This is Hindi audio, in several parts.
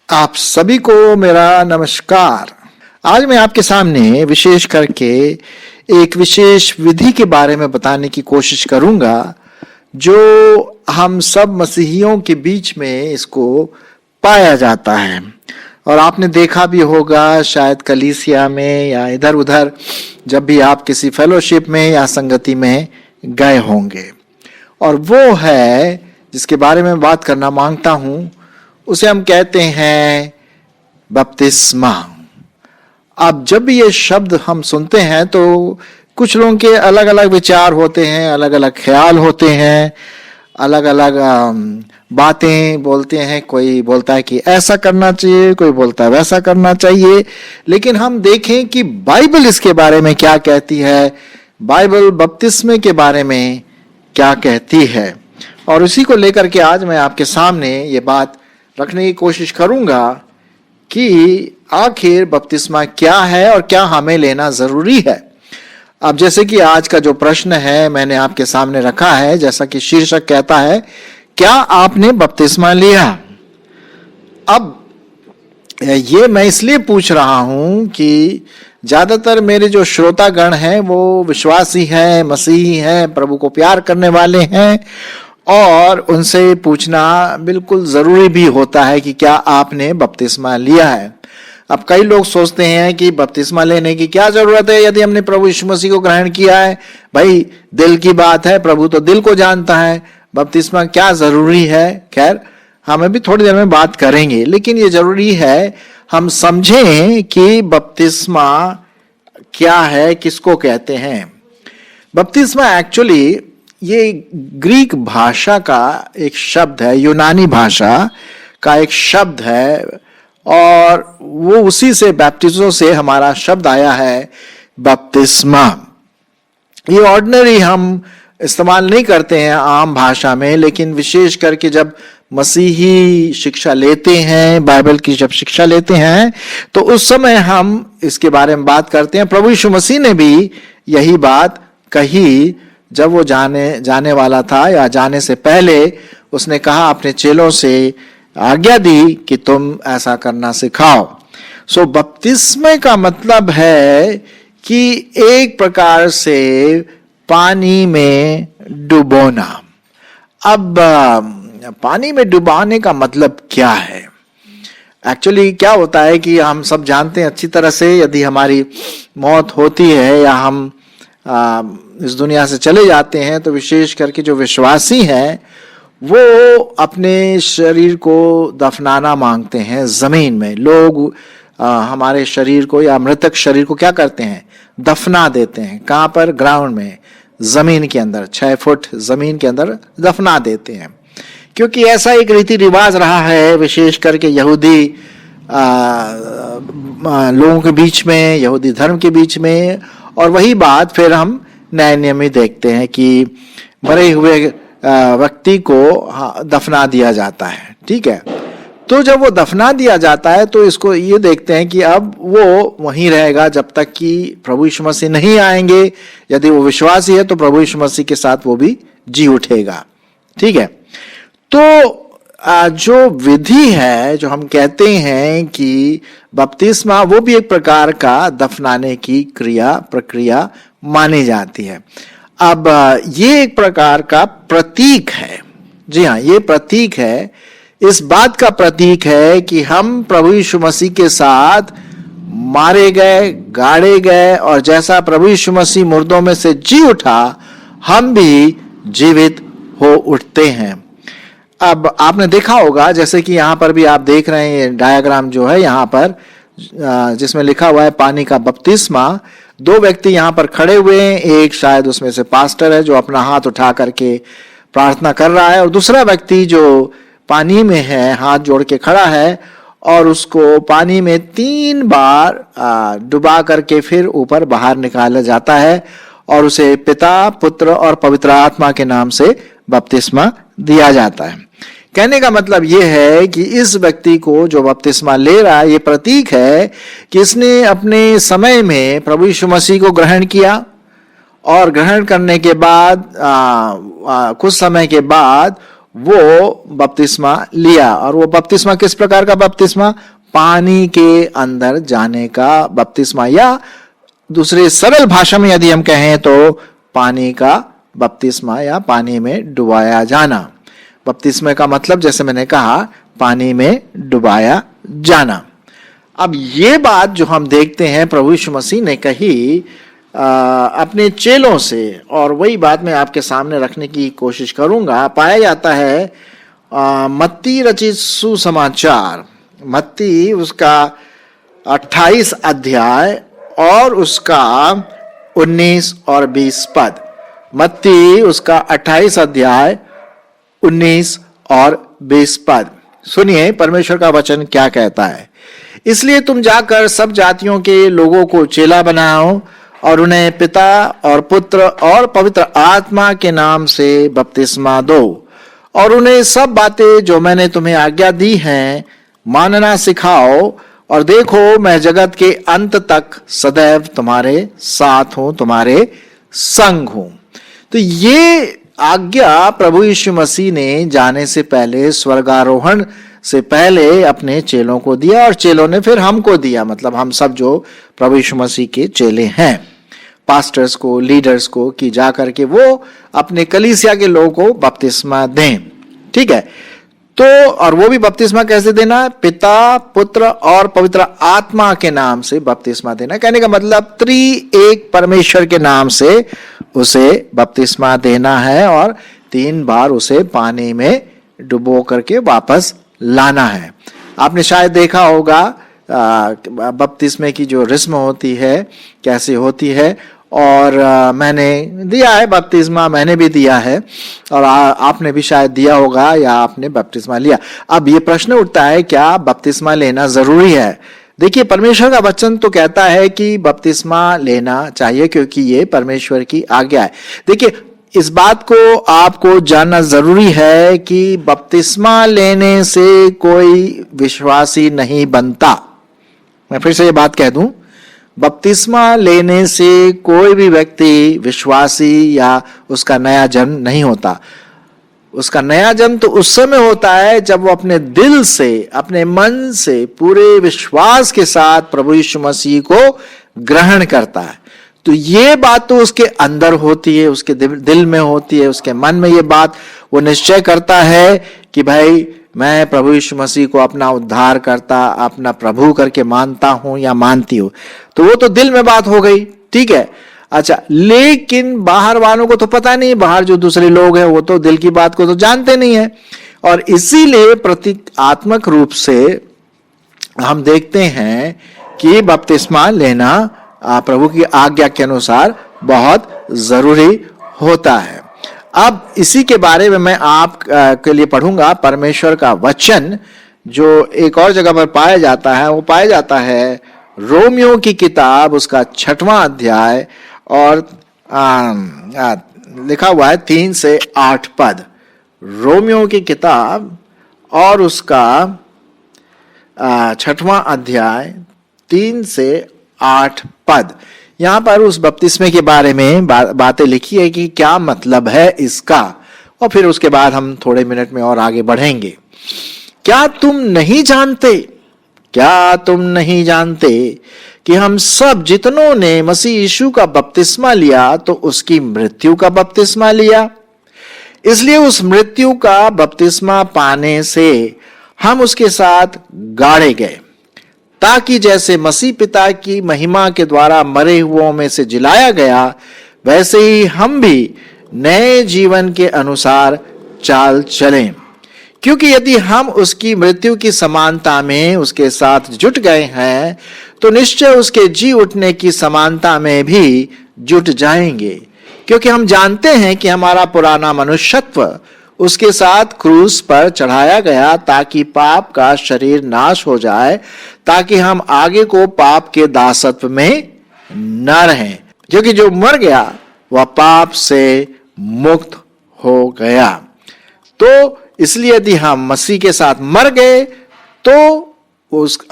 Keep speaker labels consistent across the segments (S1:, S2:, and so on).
S1: आप सभी को मेरा नमस्कार। आज मैं आपके सामने विशेष करके एक विशेष विधि के बारे में बताने की कोशिश करूंगा जो हम सब मसीहियों के बीच में इसको पाया जाता है। और आपने देखा भी होगा शायद कलीसिया में या इधर उधर जब भी आप किसी फेलोशिप में या संगति में गए होंगे, और वो है जिसके बारे में बात करना मांगता हूं, उसे हम कहते हैं बपतिस्मा। अब जब भी ये शब्द हम सुनते हैं तो कुछ लोगों के अलग अलग विचार होते हैं, अलग अलग ख्याल होते हैं, अलग अलग बातें बोलते हैं। कोई बोलता है कि ऐसा करना चाहिए, कोई बोलता है वैसा करना चाहिए। लेकिन हम देखें कि बाइबल इसके बारे में क्या कहती है, बाइबल बपतिस्मे के बारे में क्या कहती है। और उसी को लेकर के आज मैं आपके सामने ये बात रखने की कोशिश करूंगा कि आखिर बपतिस्मा क्या है और क्या हमें लेना जरूरी है। अब जैसे कि आज का जो प्रश्न है मैंने आपके सामने रखा है, जैसा कि शीर्षक कहता है, क्या आपने बपतिस्मा लिया? अब ये मैं इसलिए पूछ रहा हूं कि ज्यादातर मेरे जो श्रोतागण हैं वो विश्वासी हैं, मसीही हैं, प्रभु को प्यार करने वाले हैं, और उनसे पूछना बिल्कुल जरूरी भी होता है कि क्या आपने बपतिस्मा लिया है। अब कई लोग सोचते हैं कि बपतिस्मा लेने की क्या जरूरत है यदि हमने प्रभु यीशु मसीह को ग्रहण किया है। भाई दिल की बात है, प्रभु तो दिल को जानता है, बपतिस्मा क्या जरूरी है। खैर हम अभी थोड़ी देर में बात करेंगे, लेकिन ये जरूरी है हम समझें कि बपतिस्मा क्या है, किसको कहते हैं। बपतिस्मा एक्चुअली ये ग्रीक भाषा का एक शब्द है, यूनानी भाषा का एक शब्द है, और वो उसी से बैप्टिज्मो से हमारा शब्द आया है बपतिस्मा। ये ऑर्डिनरी हम इस्तेमाल नहीं करते हैं आम भाषा में, लेकिन विशेष करके जब मसीही शिक्षा लेते हैं, बाइबल की जब शिक्षा लेते हैं, तो उस समय हम इसके बारे में बात करते हैं। प्रभु यीशु मसीह ने भी यही बात कही जब वो जाने वाला था, या जाने से पहले उसने कहा, अपने चेलों से आज्ञा दी कि तुम ऐसा करना सिखाओ। सो बपतिस्मे का मतलब है कि एक प्रकार से पानी में डुबोना। अब पानी में डुबाने का मतलब क्या है? एक्चुअली क्या होता है कि हम सब जानते हैं अच्छी तरह से, यदि हमारी मौत होती है या हम इस दुनिया से चले जाते हैं, तो विशेष करके जो विश्वासी हैं वो अपने शरीर को दफनाना मांगते हैं जमीन में। लोग हमारे शरीर को या मृतक शरीर को क्या करते हैं? दफना देते हैं। कहाँ पर? ग्राउंड में, जमीन के अंदर, 6 फुट जमीन के अंदर दफना देते हैं, क्योंकि ऐसा एक रीति रिवाज रहा है विशेष करके यहूदी लोगों के बीच में, यहूदी धर्म के बीच में। और वही बात फिर हम नए नियम में देखते हैं कि मरे हुए व्यक्ति को दफना दिया जाता है। ठीक है, तो जब वो दफना दिया जाता है तो इसको ये देखते हैं कि अब वो वहीं रहेगा जब तक कि प्रभु यीशु मसीह नहीं आएंगे। यदि वो विश्वासी है तो प्रभु यीशु मसीह के साथ वो भी जी उठेगा। ठीक है, तो जो विधि है, जो हम कहते हैं कि बपतिस्मा, वो भी एक प्रकार का दफनाने की प्रक्रिया मानी जाती है। अब ये एक प्रकार का प्रतीक है। जी हाँ, ये प्रतीक है, इस बात का प्रतीक है कि हम प्रभु यीशु मसीह के साथ मारे गए, गाड़े गए, और जैसा प्रभु यीशु मसीह मुर्दों में से जी उठा, हम भी जीवित हो उठते हैं। अब आपने देखा होगा, जैसे कि यहाँ पर भी आप देख रहे हैं डायग्राम जो है यहाँ पर, जिसमें लिखा हुआ है पानी का बपतिस्मा। 2 व्यक्ति यहाँ पर खड़े हुए हैं, एक शायद उसमें से पास्टर है जो अपना हाथ उठा करके प्रार्थना कर रहा है, और दूसरा व्यक्ति जो पानी में है हाथ जोड़ के खड़ा है, और उसको पानी में 3 बार डुबा करके फिर ऊपर बाहर निकाला जाता है, और उसे पिता, पुत्र और पवित्र आत्मा के नाम से बपतिस्मा दिया जाता है। कहने का मतलब यह है कि इस व्यक्ति को जो बपतिस्मा ले रहा है, ये प्रतीक है कि इसने अपने समय में प्रभु यीशु मसीह को ग्रहण किया, और ग्रहण करने के बाद कुछ समय के बाद वो बपतिस्मा लिया। और वो बपतिस्मा किस प्रकार का बपतिस्मा? पानी के अंदर जाने का बपतिस्मा, या दूसरे सरल भाषा में यदि हम कहें तो पानी का बपतिस्मा या पानी में डुबाया जाना। बपतिस्मे का मतलब जैसे मैंने कहा पानी में डुबाया जाना। अब ये बात जो हम देखते हैं प्रभु यीशु मसीह ने कही अपने चेलों से, और वही बात मैं आपके सामने रखने की कोशिश करूंगा। पाया जाता है मत्ती रचित सुसमाचार, मत्ती उसका 28 अध्याय और उसका 19 और 20 पद। मत्ती उसका 28 अध्याय 19 और 20 पद। सुनिए परमेश्वर का वचन क्या कहता है। इसलिए तुम जाकर सब जातियों के लोगों को चेला बनाओ और उन्हें पिता और पुत्र और पवित्र आत्मा के नाम से बपतिस्मा दो, और उन्हें सब बातें जो मैंने तुम्हें आज्ञा दी हैं मानना सिखाओ, और देखो मैं जगत के अंत तक सदैव तुम्हारे साथ हूं, तुम्हारे संग हूं। तो ये आज्ञा प्रभु यीशु मसीह ने जाने से पहले, स्वर्गारोहण से पहले अपने चेलों को दिया, और चेलों ने फिर हमको दिया। मतलब हम सब जो प्रभु यीशु मसीह के चेले हैं, पास्टर्स को, लीडर्स को, कि जा करके वो अपने कलीसिया के लोगों को बपतिस्मा दें। ठीक है, तो और वो भी बपतिस्मा कैसे देना? पिता, पुत्र और पवित्र आत्मा के नाम से बपतिस्मा देना। कहने का मतलब त्रिएक परमेश्वर के नाम से उसे बपतिस्मा देना है, और 3 बार उसे पानी में डुबो करके वापस लाना है। आपने शायद देखा होगा बपतिस्मे की जो रस्म होती है कैसे होती है, और मैंने दिया है बपतिस्मा, मैंने भी दिया है, और आपने भी शायद दिया होगा या आपने बपतिस्मा लिया। अब ये प्रश्न उठता है, क्या बपतिस्मा लेना जरूरी है? देखिए परमेश्वर का वचन तो कहता है कि बपतिस्मा लेना चाहिए, क्योंकि ये परमेश्वर की आज्ञा है। देखिए इस बात को आपको जानना जरूरी है कि बपतिस्मा लेने से कोई विश्वासी नहीं बनता। मैं फिर से ये बात कह दूं, बपतिस्मा लेने से कोई भी व्यक्ति विश्वासी या उसका नया जन्म नहीं होता। उसका नया जन्म तो उस समय होता है जब वो अपने दिल से, अपने मन से, पूरे विश्वास के साथ प्रभु यीशु मसीह को ग्रहण करता है। तो ये बात तो उसके अंदर होती है, उसके दिल में होती है, उसके मन में ये बात वो निश्चय करता है कि भाई मैं प्रभु यीशु मसीह को अपना उद्धार करता, अपना प्रभु करके मानता हूं या मानती हूं। तो वो तो दिल में बात हो गई, ठीक है। अच्छा, लेकिन बाहर वालों को तो पता नहीं, बाहर जो दूसरे लोग हैं वो तो दिल की बात को तो जानते नहीं है, और इसीलिए प्रतीकात्मक रूप से हम देखते हैं कि बपतिस्मा लेना प्रभु की आज्ञा के अनुसार बहुत जरूरी होता है। अब इसी के बारे में मैं आप के लिए पढ़ूंगा परमेश्वर का वचन, जो एक और जगह पर पाया जाता है। वो पाया जाता है रोमियो की किताब, उसका 6वां अध्याय, और लिखा हुआ है 3 से 8 पद। रोमियो की किताब और उसका 6वां अध्याय 3 से 8 पद। यहां पर उस बपतिस्मे के बारे में बातें लिखी है कि क्या मतलब है इसका, और फिर उसके बाद हम थोड़े मिनट में और आगे बढ़ेंगे। क्या तुम नहीं जानते, क्या तुम नहीं जानते कि हम सब जितनों ने मसीह यीशु का बपतिस्मा लिया तो उसकी मृत्यु का बपतिस्मा लिया। इसलिए उस मृत्यु का बपतिस्मा पाने से हम उसके साथ गाड़े गए, ताकि जैसे मसीह पिता की महिमा के द्वारा मरे हुओं में से जिलाया गया, वैसे ही हम भी नए जीवन के अनुसार चाल चलें। क्योंकि यदि हम उसकी मृत्यु की समानता में उसके साथ जुट गए हैं, तो निश्चय उसके जी उठने की समानता में भी जुट जाएंगे। क्योंकि हम जानते हैं कि हमारा पुराना मनुष्यत्व उसके साथ क्रूस पर चढ़ाया गया, ताकि पाप का शरीर नाश हो जाए, ताकि हम आगे को पाप के दासत्व में न रहें। क्योंकि जो मर गया वह पाप से मुक्त हो गया। तो इसलिए यदि हम मसीह के साथ मर गए, तो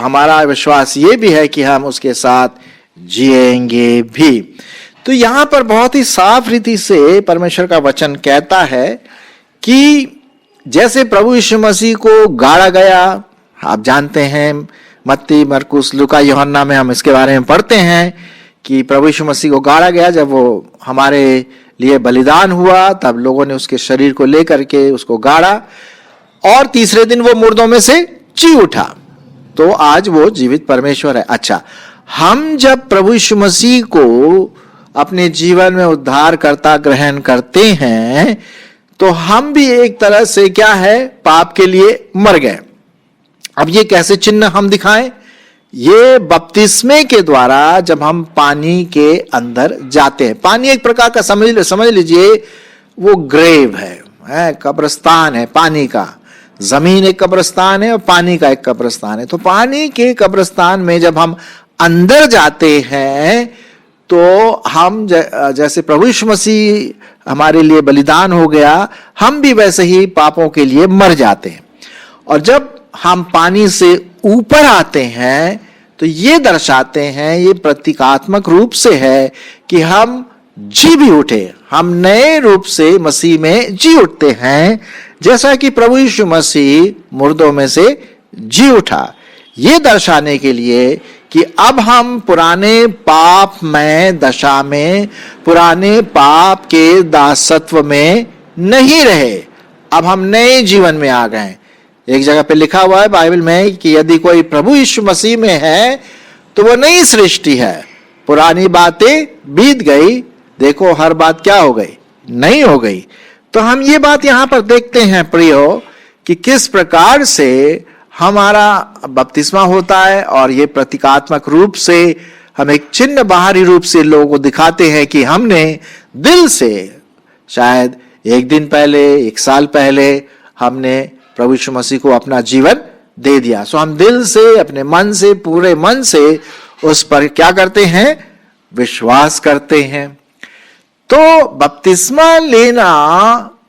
S1: हमारा विश्वास ये भी है कि हम उसके साथ जिएंगे भी। तो यहां पर बहुत ही साफ रीति से परमेश्वर का वचन कहता है कि जैसे प्रभु यीशु मसीह को गाड़ा गया, आप जानते हैं मत्ती, मरकुस, लूका, यूहन्ना में हम इसके बारे में पढ़ते हैं कि प्रभु यीशु मसीह को गाड़ा गया। जब वो हमारे लिए बलिदान हुआ तब लोगों ने उसके शरीर को लेकर के उसको गाड़ा और तीसरे दिन वो मुर्दों में से जी उठा, तो आज वो जीवित परमेश्वर है। अच्छा, हम जब प्रभु यीशु मसीह को अपने जीवन में उद्धारकर्ता ग्रहण करते हैं तो हम भी एक तरह से क्या है, पाप के लिए मर गए। अब ये कैसे चिन्ह हम दिखाएं? ये बपतिस्मे के द्वारा जब हम पानी के अंदर जाते हैं। पानी एक प्रकार का समझ लीजिए वो ग्रेव है, कब्रिस्तान है पानी का। जमीन एक कब्रिस्तान है और पानी का एक कब्रिस्तान है। तो पानी के कब्रिस्तान में जब हम अंदर जाते हैं तो हम जैसे प्रभु यीशु मसीह हमारे लिए बलिदान हो गया, हम भी वैसे ही पापों के लिए मर जाते हैं। और जब हम पानी से ऊपर आते हैं तो ये दर्शाते हैं, ये प्रतीकात्मक रूप से है कि हम जी भी उठे, हम नए रूप से मसीह में जी उठते हैं, जैसा कि प्रभु यीशु मसीह मुर्दों में से जी उठा। ये दर्शाने के लिए कि अब हम पुराने पाप में दशा में, पुराने पाप के दासत्व में नहीं रहे, अब हम नए जीवन में आ गए। एक जगह पे लिखा हुआ है बाइबल में कि यदि कोई प्रभु यीशु मसीह में है तो वो नई सृष्टि है, पुरानी बातें बीत गई, देखो हर बात क्या हो गई, नई हो गई। तो हम ये बात यहां पर देखते हैं प्रियो कि किस प्रकार से हमारा बपतिस्मा होता है और ये प्रतीकात्मक रूप से हम एक चिन्ह बाहरी रूप से लोगों को दिखाते हैं कि हमने दिल से, शायद एक दिन पहले, एक साल पहले हमने प्रभु यीशु मसीह को अपना जीवन दे दिया। सो हम दिल से, अपने मन से, पूरे मन से उस पर क्या करते हैं, विश्वास करते हैं। तो बपतिस्मा लेना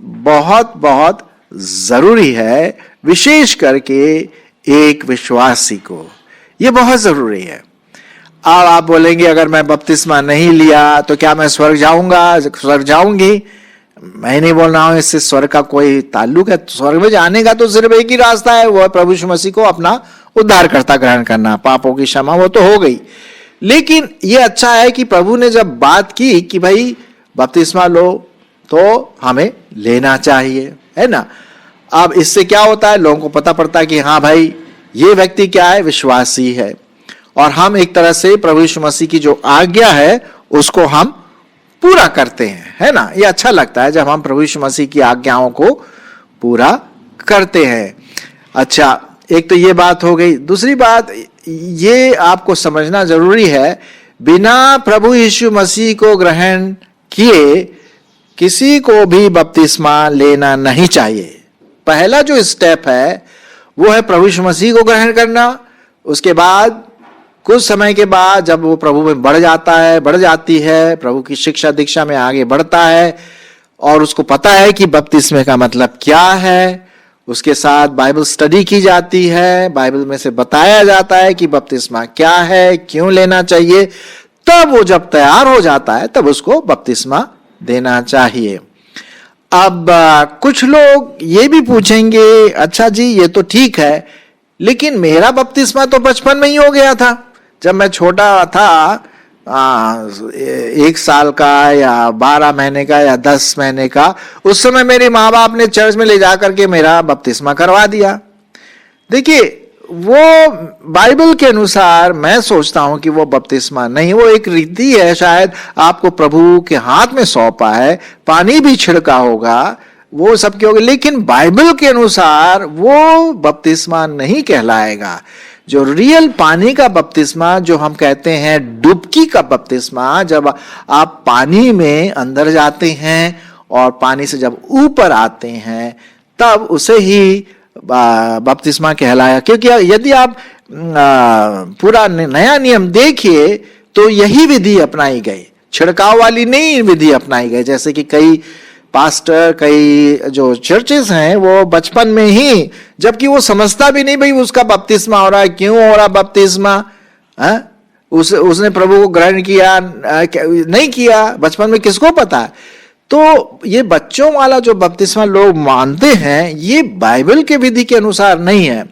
S1: बहुत बहुत जरूरी है, विशेष करके एक विश्वासी को यह बहुत जरूरी है। अब आप बोलेंगे अगर मैं बपतिस्मा नहीं लिया तो क्या मैं स्वर्ग जाऊंगा, स्वर्ग जाऊंगी? मैं नहीं बोल रहा हूं इससे स्वर्ग का कोई ताल्लुक है। स्वर्ग में जाने का तो सिर्फ एक ही रास्ता है, वो है प्रभु यीशु मसीह को अपना उद्धारकर्ता ग्रहण करना, पापों की क्षमा, वो तो हो गई। लेकिन ये अच्छा है कि प्रभु ने जब बात की कि भाई बपतिस्मा लो तो हमें लेना चाहिए, है ना। अब इससे क्या होता है, लोगों को पता पड़ता है कि हाँ भाई ये व्यक्ति क्या है, विश्वासी है, और हम एक तरह से प्रभु यीशु मसीह की जो आज्ञा है उसको हम पूरा करते हैं, है ना। ये अच्छा लगता है जब हम प्रभु यीशु मसीह की आज्ञाओं को पूरा करते हैं। अच्छा, एक तो ये बात हो गई। दूसरी बात ये आपको समझना जरूरी है, बिना प्रभु यीशु मसीह को ग्रहण किए किसी को भी बपतिस्मा लेना नहीं चाहिए। पहला जो स्टेप है वो है प्रभु यीशु मसीह को ग्रहण करना। उसके बाद कुछ समय के बाद जब वो प्रभु में बढ़ जाता है, बढ़ जाती है, प्रभु की शिक्षा दीक्षा में आगे बढ़ता है और उसको पता है कि बपतिस्मे का मतलब क्या है, उसके साथ बाइबल स्टडी की जाती है, बाइबल में से बताया जाता है कि बपतिस्मा क्या है, क्यों लेना चाहिए, तब वो जब तैयार हो जाता है तब उसको बपतिस्मा देना चाहिए। अब कुछ लोग ये भी पूछेंगे, अच्छा जी ये तो ठीक है, लेकिन मेरा बपतिस्मा तो बचपन में ही हो गया था, जब मैं छोटा था, 1 साल का या 12 महीने का या 10 महीने का, उस समय मेरे माँ बाप ने चर्च में ले जाकर के मेरा बपतिस्मा करवा दिया। देखिए वो बाइबल के अनुसार मैं सोचता हूं कि वो बपतिस्मा नहीं, वो एक रीति है, शायद आपको प्रभु के हाथ में सौंपा है, पानी भी छिड़का होगा, वो सब क्या होगा, लेकिन बाइबल के अनुसार वो बपतिस्मा नहीं कहलाएगा। जो रियल पानी का बपतिस्मा, जो हम कहते हैं डुबकी का बपतिस्मा, जब आप पानी में अंदर जाते हैं और पानी से जब ऊपर आते हैं तब उसे ही बपतिस्मा कहलाया। क्योंकि यदि आप पूरा नया नियम देखिए तो यही विधि अपनाई गई, छिड़काव वाली नहीं विधि अपनाई गई। जैसे कि कई पास्टर, कई जो चर्चेस हैं वो बचपन में ही, जबकि वो समझता भी नहीं भाई उसका बपतिस्मा हो रहा है, क्यों हो रहा बपतिस्मा, उसने प्रभु को ग्रहण किया नहीं किया, बचपन में किसको पता है। तो ये बच्चों वाला जो बपतिस्मा लोग मानते हैं, ये बाइबल के विधि के अनुसार नहीं है।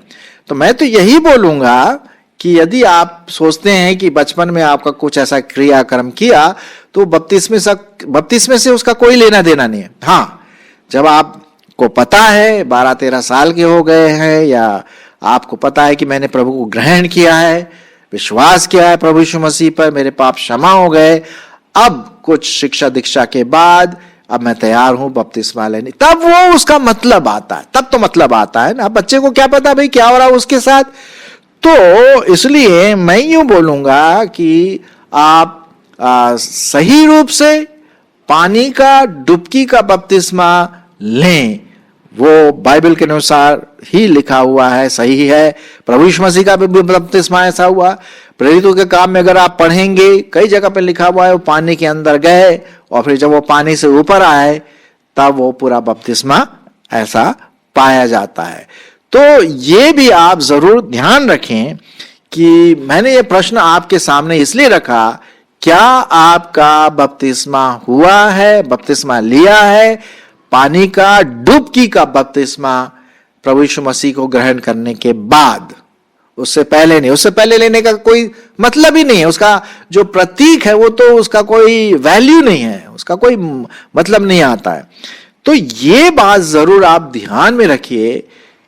S1: तो मैं तो यही बोलूंगा कि यदि आप सोचते हैं कि बचपन में आपका कुछ ऐसा क्रियाक्रम किया, तो बपतिस्मे से उसका कोई लेना देना नहीं है। हाँ, जब आपको पता है 12-13 साल के हो गए हैं, या आपको पता है कि मैंने प्रभु को ग्रहण किया है, विश्वास किया है प्रभु यीशु मसीह पर, मेरे पाप क्षमा हो गए, अब कुछ शिक्षा दीक्षा के बाद अब मैं तैयार हूं बपतिस्मा लेने, तब वो उसका मतलब आता है। तब तो मतलब आता है ना। बच्चे को क्या पता भाई क्या हो रहा है उसके साथ। तो इसलिए मैं यूं बोलूंगा कि आप सही रूप से पानी का डुबकी का बपतिस्मा लें, वो बाइबल के अनुसार ही लिखा हुआ है, सही है। प्रभु यीशु मसीह का भी बपतिस्मा ऐसा हुआ। प्रेरितों के काम में अगर आप पढ़ेंगे, कई जगह पे लिखा हुआ है वो पानी के अंदर गए और फिर जब वो पानी से ऊपर आए तब वो पूरा बपतिस्मा ऐसा पाया जाता है। तो ये भी आप जरूर ध्यान रखें कि मैंने ये प्रश्न आपके सामने इसलिए रखा, क्या आपका बपतिस्मा हुआ है, बपतिस्मा लिया है, पानी का डुबकी का बपतिस्मा प्रभु यीशु मसीह को ग्रहण करने के बाद, उससे पहले नहीं। उससे पहले लेने का कोई मतलब ही नहीं है, उसका जो प्रतीक है वो तो उसका कोई वैल्यू नहीं है, उसका कोई मतलब नहीं आता है। तो ये बात जरूर आप ध्यान में रखिए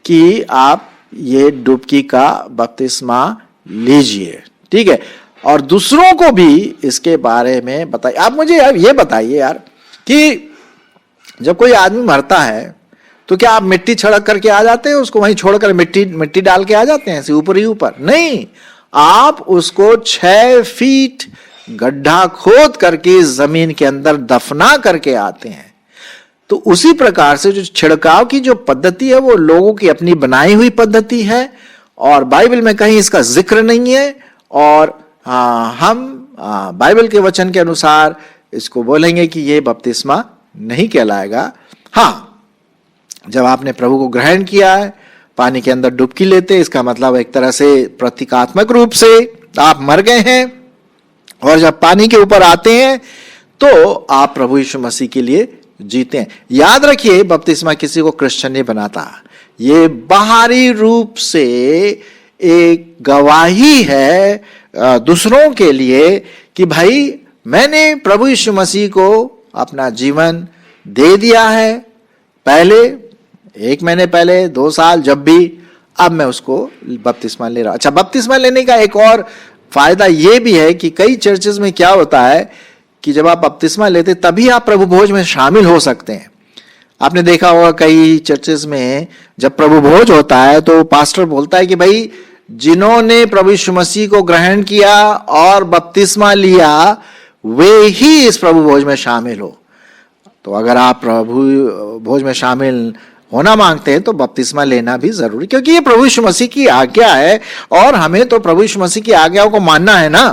S1: कि आप ये डुबकी का बपतिस्मा लीजिए, ठीक है। और दूसरों को भी इसके बारे में बताइए। आप मुझे यार ये बताइए यार कि जब कोई आदमी मरता है तो क्या आप मिट्टी छिड़क करके आ जाते हैं, उसको वहीं छोड़कर मिट्टी डाल के आ जाते हैं ऐसे ऊपर ही ऊपर? नहीं, आप उसको 6 फीट गड्ढा खोद करके जमीन के अंदर दफना करके आते हैं। तो उसी प्रकार से जो छिड़काव की जो पद्धति है वो लोगों की अपनी बनाई हुई पद्धति है, और बाइबल में कहीं इसका जिक्र नहीं है। और हम बाइबल के वचन के अनुसार इसको बोलेंगे कि ये बपतिस्मा नहीं कहलाएगा। हाँ, जब आपने प्रभु को ग्रहण किया है, पानी के अंदर डुबकी लेते, इसका मतलब एक तरह से प्रतीकात्मक रूप से आप मर गए हैं, और जब पानी के ऊपर आते हैं तो आप प्रभु यीशु मसीह के लिए जीते हैं। याद रखिए, बपतिस्मा किसी को क्रिश्चियन नहीं बनाता, ये बाहरी रूप से एक गवाही है दूसरों के लिए कि भाई मैंने प्रभु यीशु मसीह को अपना जीवन दे दिया है, पहले 1 महीने पहले, 2 साल, जब भी, अब मैं उसको बपतिस्मा ले रहा हूं। अच्छा, बपतिस्मा लेने का एक और फायदा यह भी है कि कई चर्चेस में क्या होता है कि जब आप बपतिस्मा लेते तभी आप प्रभु भोज में शामिल हो सकते हैं। आपने देखा होगा कई चर्चेस में जब प्रभु भोज होता है तो पास्टर बोलता है कि भाई जिन्होंने प्रभु यीशु मसीह को ग्रहण किया और बपतिस्मा लिया वे ही इस प्रभु भोज में शामिल हो। तो अगर आप प्रभु भोज में शामिल होना मांगते हैं तो बपतिस्मा लेना भी जरूरी, क्योंकि ये प्रभु यीशु मसीह की आज्ञा है और हमें तो प्रभु यीशु मसीह की आज्ञाओं को मानना है ना।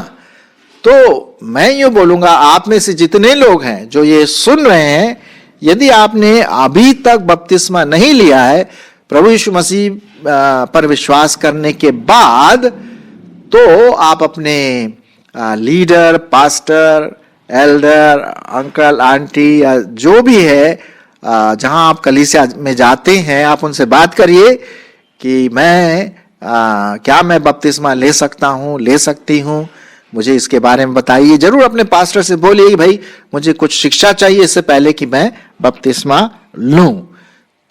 S1: तो मैं यूं बोलूंगा, आप में से जितने लोग हैं जो ये सुन रहे हैं, यदि आपने अभी तक बपतिस्मा नहीं लिया है प्रभु यीशु मसीह पर विश्वास करने के बाद, तो आप अपने leader, pastor, Elder, uncle, aunty या जो भी है, जहां आप कलीसिया में जाते हैं, आप उनसे बात करिए कि क्या मैं बपतिस्मा ले सकता हूं, ले सकती हूं, मुझे इसके बारे में बताइए। जरूर अपने पास्टर से बोलिए कि भाई मुझे कुछ शिक्षा चाहिए इससे पहले कि मैं बपतिस्मा लूं।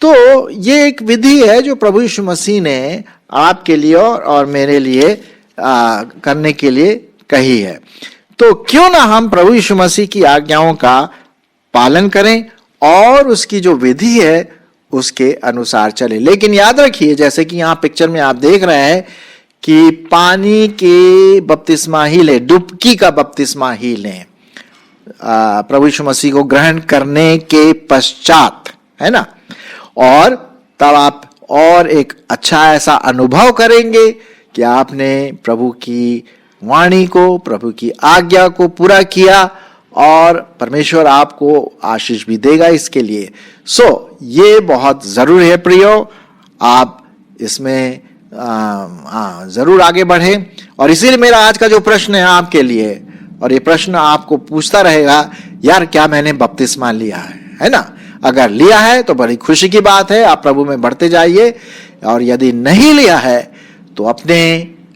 S1: तो ये एक विधि है जो प्रभु यीशु मसीह ने आपके लिए और मेरे लिए करने के लिए कही है। तो क्यों ना हम प्रभु यीशु मसीह की आज्ञाओं का पालन करें और उसकी जो विधि है उसके अनुसार चले। लेकिन याद रखिए, जैसे कि यहां पिक्चर में आप देख रहे हैं कि पानी के बपतिस्मा ही लें, डुबकी का बपतिस्मा ही लें प्रभु यीशु मसीह को ग्रहण करने के पश्चात, है ना। और तब आप और एक अच्छा ऐसा अनुभव करेंगे कि आपने प्रभु की वाणी को, प्रभु की आज्ञा को पूरा किया, और परमेश्वर आपको आशीष भी देगा इसके लिए। ये बहुत जरूरी है प्रियो, आप इसमें जरूर आगे बढ़े। और इसीलिए मेरा आज का जो प्रश्न है आपके लिए, और ये प्रश्न आपको पूछता रहेगा, यार क्या मैंने बपतिस्मा लिया है ना? अगर लिया है तो बड़ी खुशी की बात है, आप प्रभु में बढ़ते जाइए। और यदि नहीं लिया है तो अपने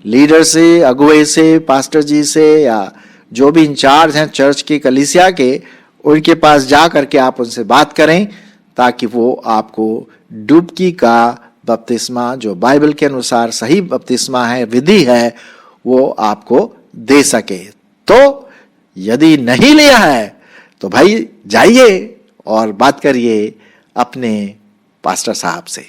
S1: लीडर से, अगुवे से, पास्टर जी से, या जो भी इंचार्ज हैं चर्च की, कलीसिया के, उनके पास जा करके आप उनसे बात करें, ताकि वो आपको डुबकी का बपतिस्मा, जो बाइबल के अनुसार सही बपतिस्मा है, विधि है, वो आपको दे सके। तो यदि नहीं लिया है तो भाई जाइए और बात करिए अपने पास्टर साहब से।